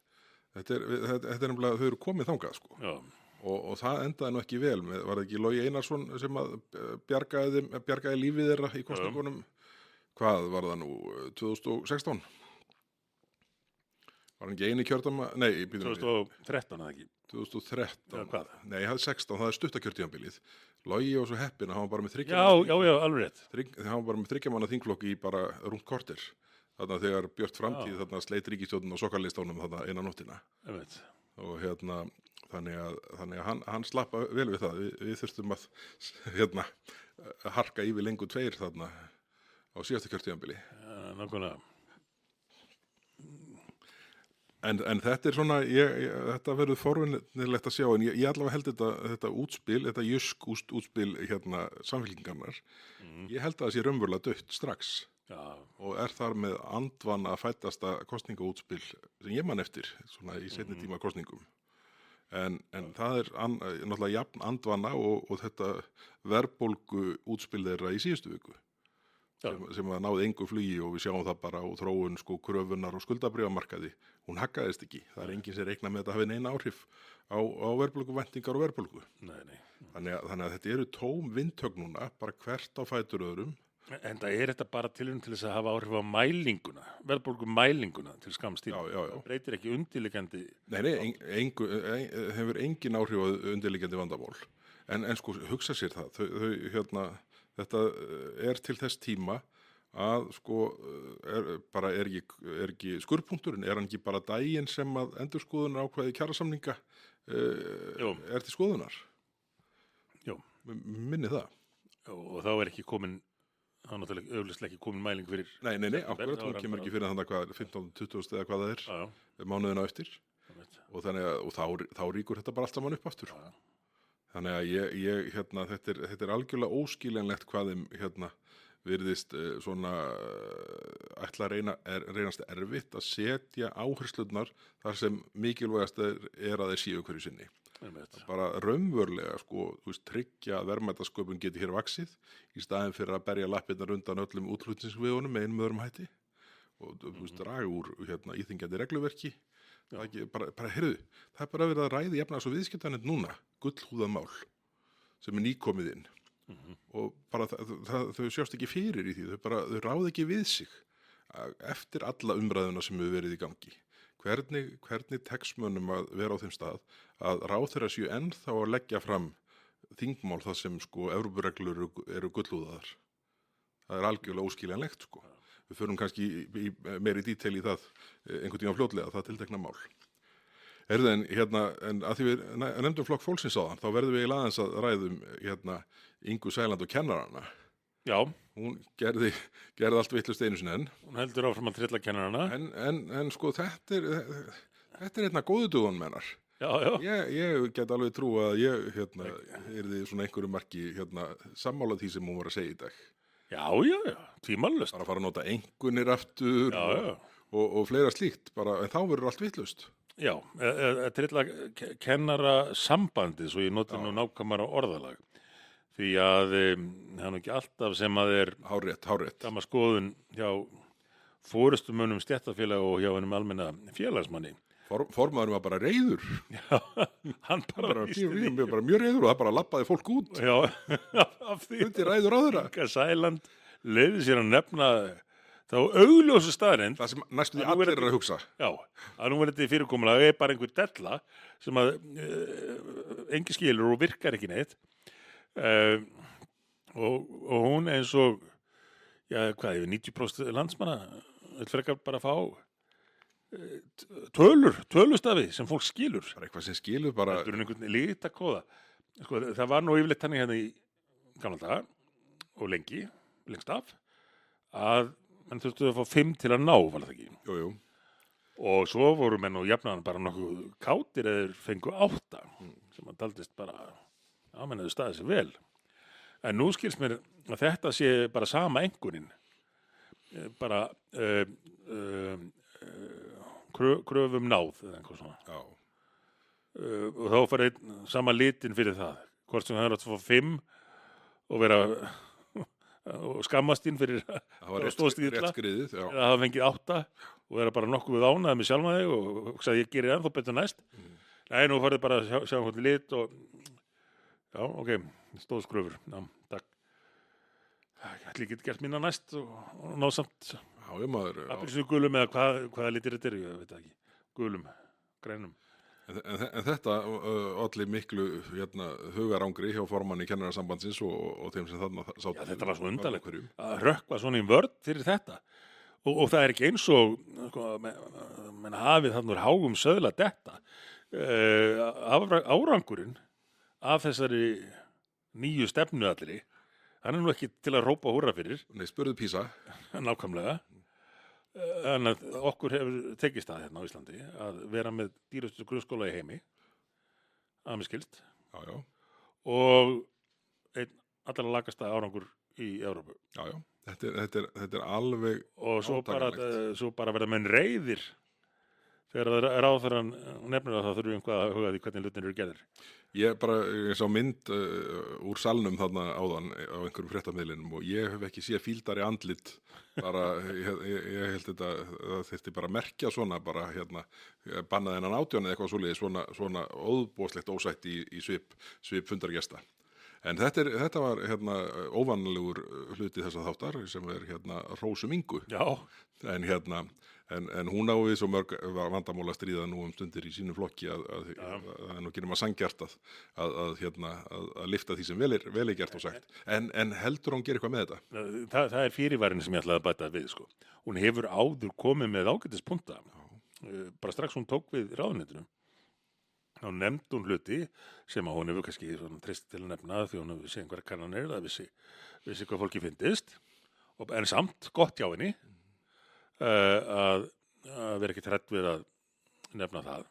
Þetta er nefnilega, þau eru komið þangað, sko. Já. Og það endaði nú ekki vel. Var það ekki Logi Einarsson sem að bjargaði lífið þeirra í kosningunum? Hvað var það nú, 2016? Var hann ekki eini kjördama? Nei, 2013 eða ekki? 2013. Eða hvað? Nei, það er 16, það er stuttakjörtíðanbilið. Logi var svo heppinn að hann var bara með Já, alveg rétt. Hann var bara með 3 manna þingflokki í bara rúmt korter. Þarna þegar Björt framtíð þarna sleit ríkisstjórnin á sokkarlistónum þarna eina nóttina. Og hérna, þannig að hann slappa vel við það. Við þurftum að harka yfir lengur 2 þarna á síðasta kjörtíðanbili. Nákvæmlega. En þetta er svona, þetta verður forvinnilegt að sjá, en ég allavega held þetta útspil, þetta jysk útspil hérna samfélkingarnar, ég held að það sé raunverulega dött strax. Já. Og er þar með andvana fættasta kosningaútspil sem ég man eftir, svona í seinni tíma kosningum. En það er náttúrulega jafn andvana og þetta verðbólgu útspil þeirra í síðustu viku. Sem að náði engu flugi og við sjáum það bara á þróun sko kröfunar og skuldabréfamarkaði. Hún haggaðist ekki. Það er enginn sem reikna með þetta hafi neina áhrif á verðbólguvæntingar og verðbólgu. Nei. Þannig að þetta eru tóm vindhögg núna, bara hvert á fætur öðrum. En það er þetta bara til þess að hafa áhrif á mælinguna, verðbólgumælinguna til skamms tíma. Já. Það breytir ekki undirliggjandi. Nei, hefur engin áhrif á undirliggjandi vandamál. En sko, hugsa sér það, þetta er til þess tíma að sko er ekki skurðpunkturinn, er hann ekki bara daginn sem að endurskoðunar ákvæði kjarasamninga er til skoðunar? Jú. Minni það. Og þá er ekki komin, þá náttúrulega augljóslega ekki komin mæling fyrir... Nei, akkurat, hún kemur ekki fyrir þannig hvað 15-20 eða hvað það er, mánuðina eftir. Og þá ríkur þetta bara allt saman upp aftur. Já. Þannig að þetta er algjörlega óskiljanlegt hvað þeim virðist svona ætla að reynast erfitt að setja áherslurnar þar sem mikilvægast er að þeir séu hverju sinni. Bara raunverulega tryggja að verðmætasköpun geti hér vaxið í staðinn fyrir að berja lappirnar undan öllum útflutningsvegunum með einum öðrum hætti og draga úr íþyngjandi regluverki. Það er bara verið að ræða efnahags- og viðskiptanefnd núna, gullhúðað mál sem er nýkomið inn og bara þau sjást ekki fyrir í því, þau ráða ekki við sig eftir alla umræðuna sem hefur verið í gangi. Hvernig tekst mönnum að vera á þeim stað að ráðherra séu ennþá að leggja fram þingmál þar sem Evrópureglur eru gullhúðaðar. Það er algjörlega óskiljanlegt Við förum kannski meiri dítel í það einhvern tíma fljótlega, það tiltekna mál. En að því við nefndum Flokk fólksins á þann, þá verðum við aðeins að ræðum Ingu Sæland og kennarana. Já. Hún gerði allt vitlaust einu sinni enn. Hún heldur áfram að trilla kennarana. En sko þetta er einna góðu dögun mennar. Já. Ég get alveg trú að ég yrði svona einhverju marki sammála því sem hún var að segja í dag. Já, tímalaust. Bara að fara að nota engunir aftur og fleira slíkt, en þá verður allt vitlaust. Já, trilla kennara sambandið, svo ég noti nú nákvæmara orðalag. Því að það er ekki alltaf sem að er hárrétt. Sama skoðun hjá forystumönnum stéttarfélag og hjá hennum almenna félagsmanni. Formaðurinn var bara reiður. Já, hann bara mjög reiður og það bara lappaði fólk út. Já, af því. Hundi ræður á þeirra. Inga Sæland leyfði sér að nefna þá augljósu staðreynd. Það sem næstu því allir er að hugsa. Já, að nú verður þetta fyrirkomulag bara einhver della sem að engi skilur og virkar ekki neitt. Og hún eins og, já, hvað, yfir 90% landsmanna vill frekar bara fá tölustafi sem fólk skilur. Bara eitthvað sem skilur bara, Heldur en einhvern litakóða. Sko, það var nú yfirleitt þannig hérna í gamla daga og lengst af, að menn þurftu að fá 5 til að ná, var það ekki? jú, Og svo voru menn og jafnaðan bara nokkuð kátir eða þeir fengu 8, sem að daldist bara, já, menn hefur staðið sér vel. En nú skilst mér að þetta sé bara sama einkunnin, bara kröfum náð eða einhver svona. já, Og þá fara einn sama litin fyrir það, hvort sem það er að fá 5 og vera og skammast inn fyrir það var að stóðst illa, rétt skriðið, já, eða hafa fengið 8 og vera bara nokkuð við ánæði með sjálfa þig og hugsa að ég gerir ennþá betur næst. Nei, nú farið bara að sjá hvernig lit og já, ok, stóðskröfur, já, takk. Ætli ég get gert mína næst og ná samt já, maður, appelsínu gulum eða hvaða litir þetta eru, ég veit það ekki, gulum, grænum. En þetta olli miklu hugarangri hjá formanni kennarasambandsins og þeim sem þarna sátu. Já, þetta var svo undarlegt Hverjum. að rökkva svona í vörn fyrir þetta og það er ekki eins og sko, menn hafið þarna úr háum söðla detta. Árangurinn af þessari nýju stefnu allri, hann er nú ekki til að rópa húrra fyrir, Nei, spurðu PISA. nákvæmlega. En að okkur hefur tekist það hérna á Íslandi að vera með dýrustu grunnskóla í heimi, að mér skilst, Já, já, og einn allra lakasta árangur í Evrópu. já, já. Þetta er alveg Og átakanlegt. svo bara verða menn reiðir þegar ráðherrann nefnir að það þurfi einhvað að huga því hvernig hlutin eru gerðir. Ég sá mynd úr salnum þarna áðan á einhverjum fréttamiðlinum og ég hef ekki séð fíldari andlit bara, ég held þetta það þyrfti bara að merkja svona bara bannað þennan 18 eða eitthvað svoleiðis svona óðbóðslegt ósætt í svip fundargesta. En þetta var óvanalegur hluti þessa þáttar sem er Rósu Ingu. Já, En hún á við svo mörg vandamál að stríða nú stundir í sínu flokki að það er nú ekki nema sanngjarnt að lyfta því sem vel er gert og sagt. En heldur hún gera eitthvað með þetta? það er fyrirværin sem ég ætlaði að bæta við, sko. Hún hefur áður komið með ágætispunkta. Bara strax hún tók við ráðuneytinu. Þá nefndi hún hluti sem að hún hefur kannski treyst til að nefna því hún hefur séð einhverja kannanir eða vissi hvað fólki fyndist. En samt gott hjá henni að vera ekki hrædd við að nefna það.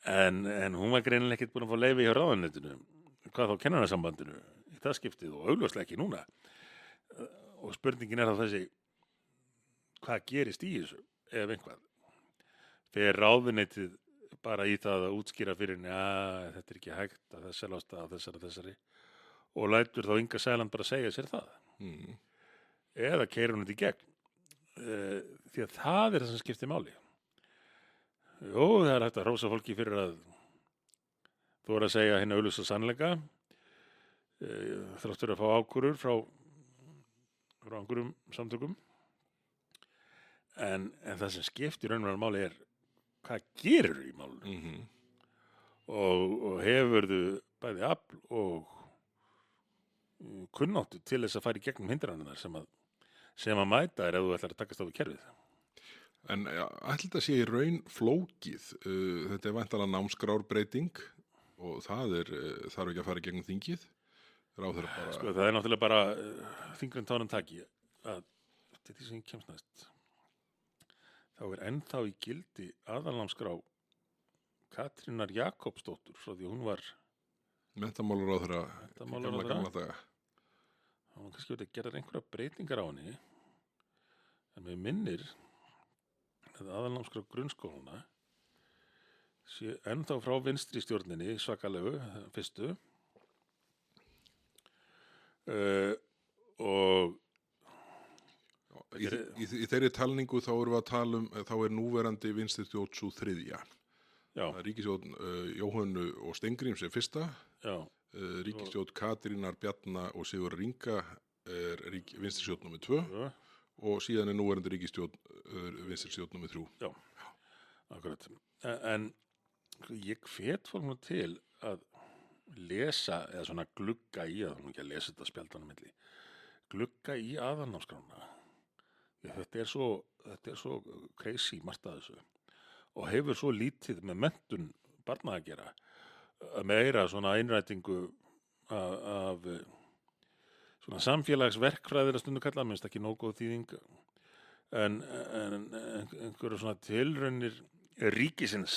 En hún var greinilega ekkert búin að fá leyfi hjá ráðuneytinu, hvað þá kennarasambandinu í það skiptið og augljóslega ekki núna. Og spurningin er þá þessi, hvað gerist í þessu ef einhvað? Fer ráðuneytið bara í það að útskýra fyrir henni að þetta er ekki hægt að þessari ástæða þessari og lætur þá Inga Sæland bara segja sér það. Eða keyrir hún þetta í gegn. Því að það er það sem skiptir máli. Jó, það er hægt að hrósa fólki fyrir að þora að segja hina augljósa sannleika, þráttur að fá ákvörur frá einhverjum samtökum. En það sem skiptir raunverulega máli er hvað gerir í málunum. Og hefurðu bæði afl og kunnáttu til þess að fara í gegnum hindranirnar sem að mæta ef þú ætlar að takast á við kerfið. En ætli þetta sé í raun flókið. Þetta er væntanlega námskrárbreyting og það þarf ekki að fara í gegnum þingið. Ráðherra bara... Sko, það er náttúrulega bara þingri en tánum taki að til því sem ég kemst næst þá er ennþá í gildi aðalnámskrá Katrínar Jakobsdóttur frá því hún var menntamálaráðherra gamla daga. Það var kannski verið að gera einhverja breytingar á henni en mér minnir að aðalnámskrá grunnskólana sé ennþá frá vinstri stjórninni svakalegu fyrstu og Í þeirri talningu þá erum við að tala þá er núverandi vinstri stjórn sú þriðja. Já. Ríkisstjórn Jóhönnu og Steingríms er fyrsta. Já. Ríkisstjórn Katrínar, Bjarna og Sigur Ringa er vinstri stjórn númer 2 og síðan er núverandi ríkisstjórn vinstri stjórn númer 3. Já, akkurat. En ég hvet fólk nú til að lesa eða svona glugga í, það er nú ekki að lesa þetta spjaldan á milli, glugga í aðalnámskrána. Þetta er svo crazy margt að þessu og hefur svo lítið með menntun barna að gera, meira svona einrætingu af svona samfélagsverkfræðir að stundu kalla, minnst ekki nógu góð þýðing, en einhverju svona tilraunir ríkisins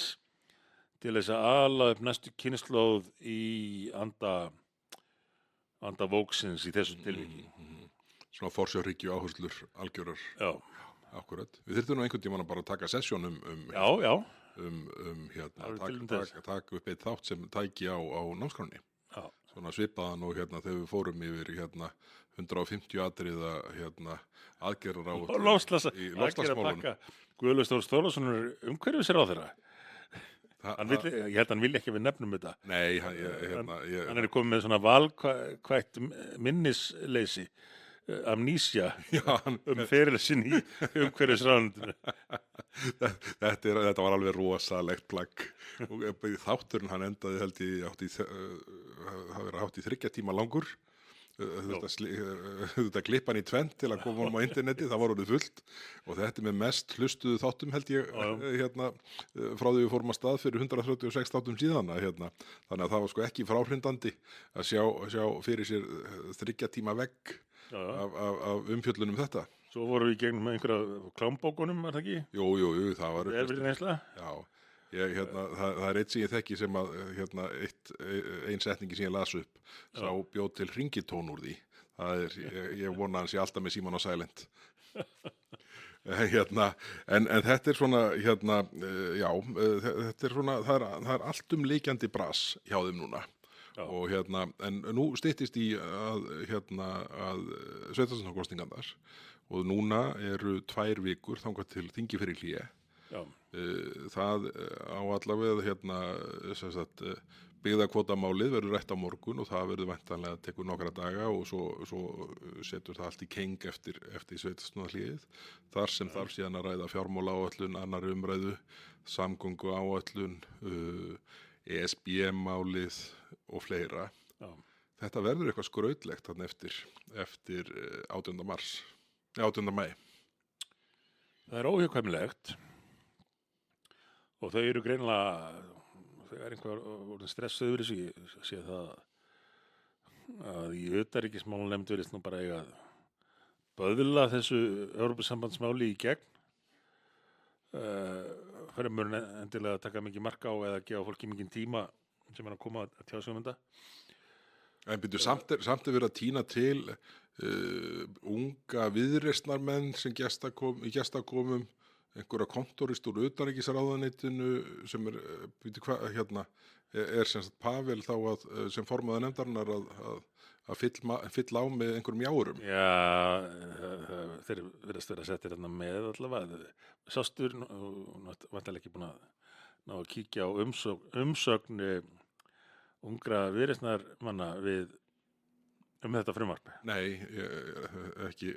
til þess að ala upp næstu kynslóð í anda vóksins í þessu tilviki. Svona forsjárhyggju áherslur algjörar. Já, Akkurat. Við þyrftum nú einhvern tímann að bara taka sessjón já, taka upp eitt þátt sem tæki á námskránni. já. Svona svipaðan og þegar við fórum yfir 150 atriða aðgerðar Og loftslagsmálum. í loftslagsmálum. Guðlaug Þór Þórðarson er umhverfisráðherra. Ég held að hann vilja ekki að við nefnum þetta. Nei, Hann er komið með svona valkvætt minnisleysi, amnesia, feril sinn í umhverfisráðuneytinu. Þetta var alveg rosalegt plagg og þátturinn hann endaði held ég hátt í 3 tíma langur. Þetta klippa hann í tvennt til að koma á interneti, það var orðið fullt og þetta er með mest hlustuðu þáttum held ég frá því við fórum að stað fyrir 136 þáttum síðan þannig að það var sko ekki fráhrindandi að sjá fyrir sér 3 tíma vegg af umfjöllunum þetta. Svo vorum við í gegnum einhverja klámbókunum, var það ekki? Jú, það var Erfið reynsla? Já, það er eitt sem ég þekki sem að ein setningi sem ég las upp sá bjóð til hringitón úr því. Það er, ég vona hans ég alltaf með síman á silent. En þetta er svona þetta er svona það er allt leikjandi bras hjá þeim núna. Já. Og en nú styttist í að sveitarstjórnarkosningarnar og núna eru 2 vikur þangað til þingi fyrir hlé. Já. Það á allavega byggðakvótamálið verður rætt á morgun og það verður væntanlega tekur nokkra daga og svo setur það allt í keng eftir sveitarstjórnarhléið þar sem þarf síðan að ræða fjármálaáætlun, annarri umræðu, samgönguáætlun, ESB-málið og fleira. Já. Þetta verður eitthvað skrautlegt þarna eftir 18. maí. Það er óhjákvæmilegt og þau eru greinilega, þegar einhver orðin stressuð yfir þessu, ég sé það að í utanríkismálanefnd virðist nú bara eiga að böðla þessu Evrópusambandsmáli í gegn. Fremur endilega að taka mikið mark á eða gefa fólki mikið tíma sem er að koma að tjá sig um þetta. En byrju, samt er verið að tína til unga viðreisnarmenn sem í gestakomum, einhverja kontorist úr utanríkisráðuneytinu sem er, er sem sagt Pavel þá sem formaður nefndarinnar að fylla á með einhverjum jáurum. Já, þeir virðast vera settir hérna með allavega. Sástur, vantarlega ekki búin að ná að kíkja á umsögn ungra viðreisnarmanna þetta frumvarp. Nei, ekki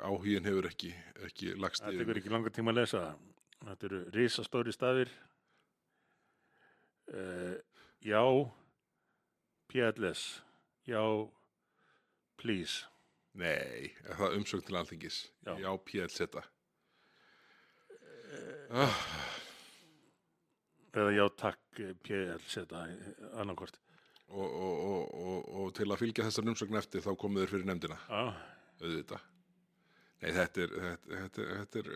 áhuginn hefur ekki lagst yfir. Það tekur ekki langa tíma að lesa. Þetta eru risastóri stafir. Já, PLS. Já, please. Nei, er það umsögn til Alþingis? Já, PLZ. Eða já, takk, PLZ, annarkvort. Og til að fylgja þessar umsögn eftir þá komið þeir fyrir nefndina. Auðvitað. Nei, þetta er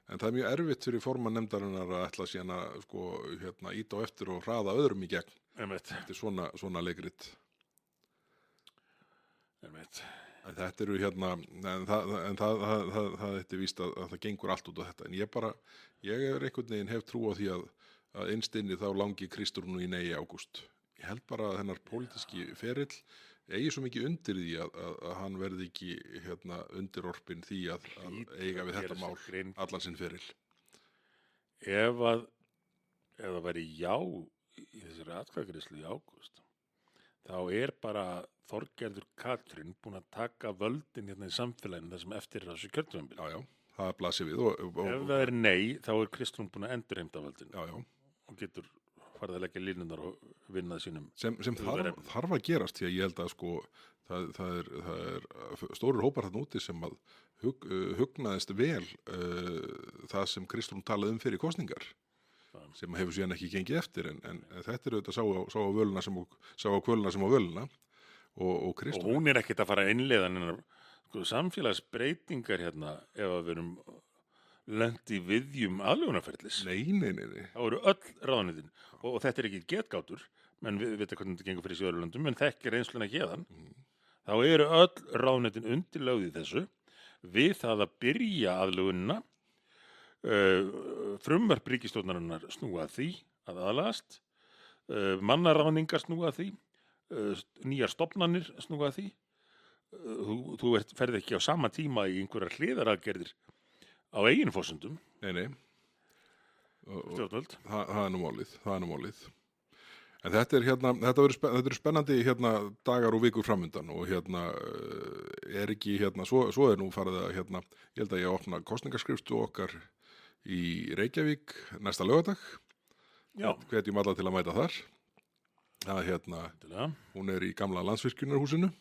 en það er mjög erfitt fyrir formann nefndarinnar að ætla síðan að íta á eftir og hraða öðrum í gegn. Þetta er svona leikrit. En þetta eru það er víst að það gengur allt út á þetta. En ég er einhvern veginn hef trú á því að innst inni þá langi Kristur nú í nei ágúst. Ég held bara að hennar pólitíski ferill eigi svo mikið undir því að hann verði ekki undirorpinn því að eiga við þetta mál allan sinn ferill. Ef það væri já í þessari atkvæðagreiðslu í ágúst, þá er bara Þorgerður Katrín búin að taka völdin í samfélaginu þar sem eftir þessu kjörtímabili. Já, það blasir við. Ef það er nei, þá er Kristrún búin að endurheimta völdin. Já. Og getur farið að leggja línunar og vinnað sínum. sem Hugðarefni. þarf að gerast, því að ég held að sko það er stórir hópar þarna úti sem að hugnaðist vel það sem Kristrún talaði fyrir kosningar, sem hefur síðan ekki gengið eftir, en þetta er auðvitað sá á völuna sá á kvöluna sem á völuna og Og Kristrún. hún er ekkert að fara að innleiða hennar sko, samfélagsbreytingar hérna ef að við erum lent í viðjum aðlögunarferðlis. Nei. Það eru öll ráðuneytin og þetta er ekki getgátur, menn við veitum hvernig þetta gengur fyrir Suðurlöndum, en þekkir reynsluna héðan. Þá eru öll ráðuneytin undirlögð í þessu við það að byrja aðlögunina. Frumvarp ríkisstjórnarinnar snúa að því að aðlagast, mannaráðningar snúa að því, nýjar stofnanir snúa að því. Þú ferð ekki á sama tíma í einhverjar hliðaraðgerðir á eigin forsendum. Nei. Stjórnvöld. Það er nú málið. En þetta eru spennandi dagar og vikur framundan og er ekki svo er nú farið að ég held að ég opna kosningaskrifstofu okkar í Reykjavík næsta laugardag. Já. Hvetjum alla til að mæta þar. Endilega. Hún er í gamla Landsvirkjunarhúsinu.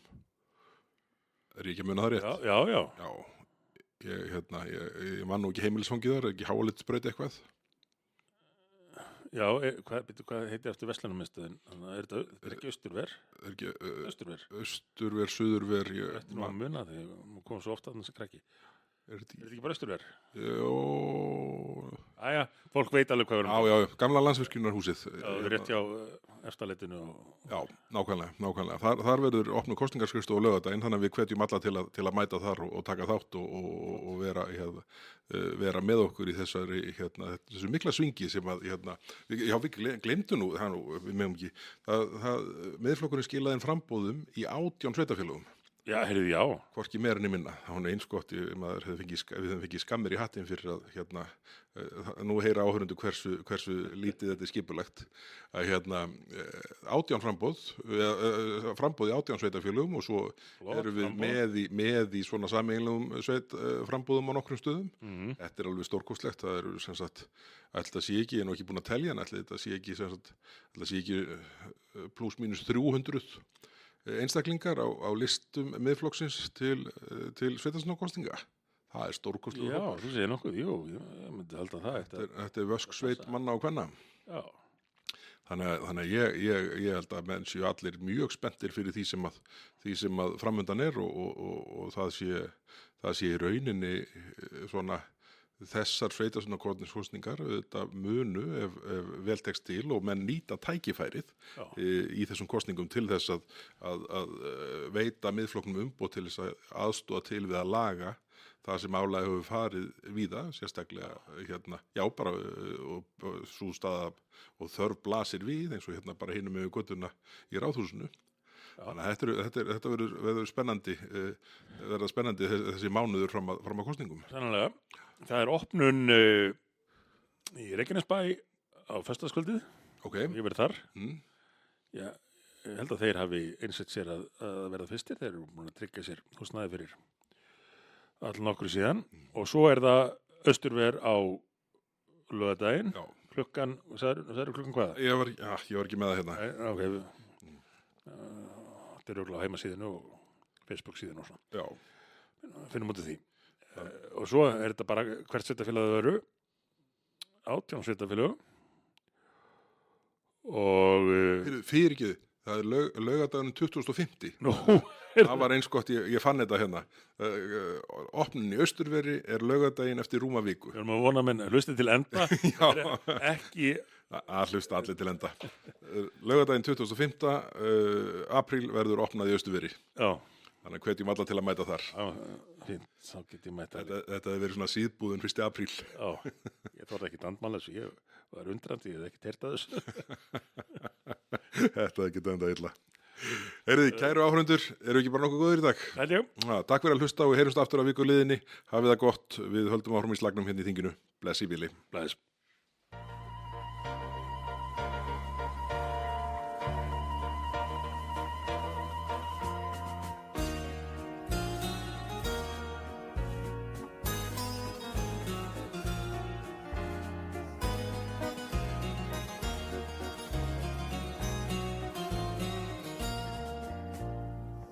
Er ég ekki að muna það rétt? Já. Já. Ég man nú ekki heimilisfangið þar, ekki Háalitsbraut eitthvað. Já, hvað heitir eftir verslunarmiðstöðin? Er þetta ekki Austurver? Er ekki Austurver. Austurver, Suðurver. Þetta nú að muna þegar maður kom svo ofta að þessi krakki. Er Er þetta ekki bara Austurver? Jó. Æja, fólk veit alveg hvað við erum. Já, gamla Landsvirkjunarhúsið. Já, rétt hjá efstaleitinu og... Já, nákvæmlega. Þar verður opnu kosningarskrifstofu á laugardaginn, þannig að við hvetjum alla til að mæta þar og taka þátt og vera með okkur í þessu mikla svingi sem að, við glemdu nú, við megum ekki, Miðflokkurinn skilaði inn framboðum í 18 sveitarfélögum. Já, heyrðu, já. Hvorki meira niður minna. Hún er eins gott, við hefum fengið skammir í hattinn fyrir að nú heyra áhörundu hversu lítið þetta er skipulagt. Að 18 framboð í 18 sveitarfélögum og svo erum við með í svona sameiginlegum framboðum á nokkrum stöðum. Þetta er alveg stórkostlegt. Það eru sem sagt, ætli það sé ekki, ég er nú ekki búin að telja, en ætli þetta sé ekki, pluss mínus 300 einstaklingar á listum miðflokksins til sveitarstjórnarkosninga. Það er stórkostlegur Já, hópur. þú segir nokkuð, jú, ég myndi halda það. Þetta er vösksveit manna og kvenna. Já, Þannig að ég held að menn séu allir mjög spenntir fyrir því sem að framundan er og það sé í rauninni svona þessar sveitarstjórnarkosningar þetta munu ef vel tekst til og menn nýta tækifærið í þessum kosningum til þess að veita miðflokknum umboð til þess að aðstoða til við að laga það sem álega hefur farið víða, sérstaklega bara og sú staða og þörf blasir við eins og bara hinum með göttuna í Ráðhúsinu. Þannig að þetta verður spennandi þessi mánuður fram að kosningum. sannlega. Það er opnun í Reykjanesbæ á föstudagskvöldið. Ok. Ég verð þar. Já, ég held að þeir hafi einsett sér að verða fyrstir. Þeir eru búin að tryggja sér húsnæði fyrir all nokkru síðan. Og svo er það Austurver á laugardaginn. Já. Klukkan, sagðirðu klukkan hvað? Ég var ekki með það hérna. Nei, ok. Þetta er örugglega á heimasíðinu og Facebook síðinu og svona. Já. Finnum út af því. Og svo er þetta bara hvert sveitarfélag það eru 18 sveitarfélög og Fyrirgefðu, það er laugardagurinn 2050. nú Það var eins gott, ég fann þetta hérna. Opnunin í Austurveri er laugardaginn eftir rúma viku. við erum að vona menn hlustið til enda. Ekki Að hlusta allir til enda. Laugardaginn 25. Apríl verður opnað í Austurveri. Já, Þannig að hvetjum alla til að mæta þar. fínt, þá get ég mæta Þetta hefur verið svona síðbúðin 1. apríl. Já, ég þorði ekki andmála þessu, ég var undrandi, ég hef ekki tert að þessu. Þetta er ekki enda illa. Heyrðu, kæru áhörundur, eru ekki bara nokkuð góður í dag? Hæljó. Takk fyrir að hlusta og heyrumst aftur á viku liðinni. Hafið það gott, við höldum áfram í slagnum hérna í þinginu. Bless í bili. Blæs.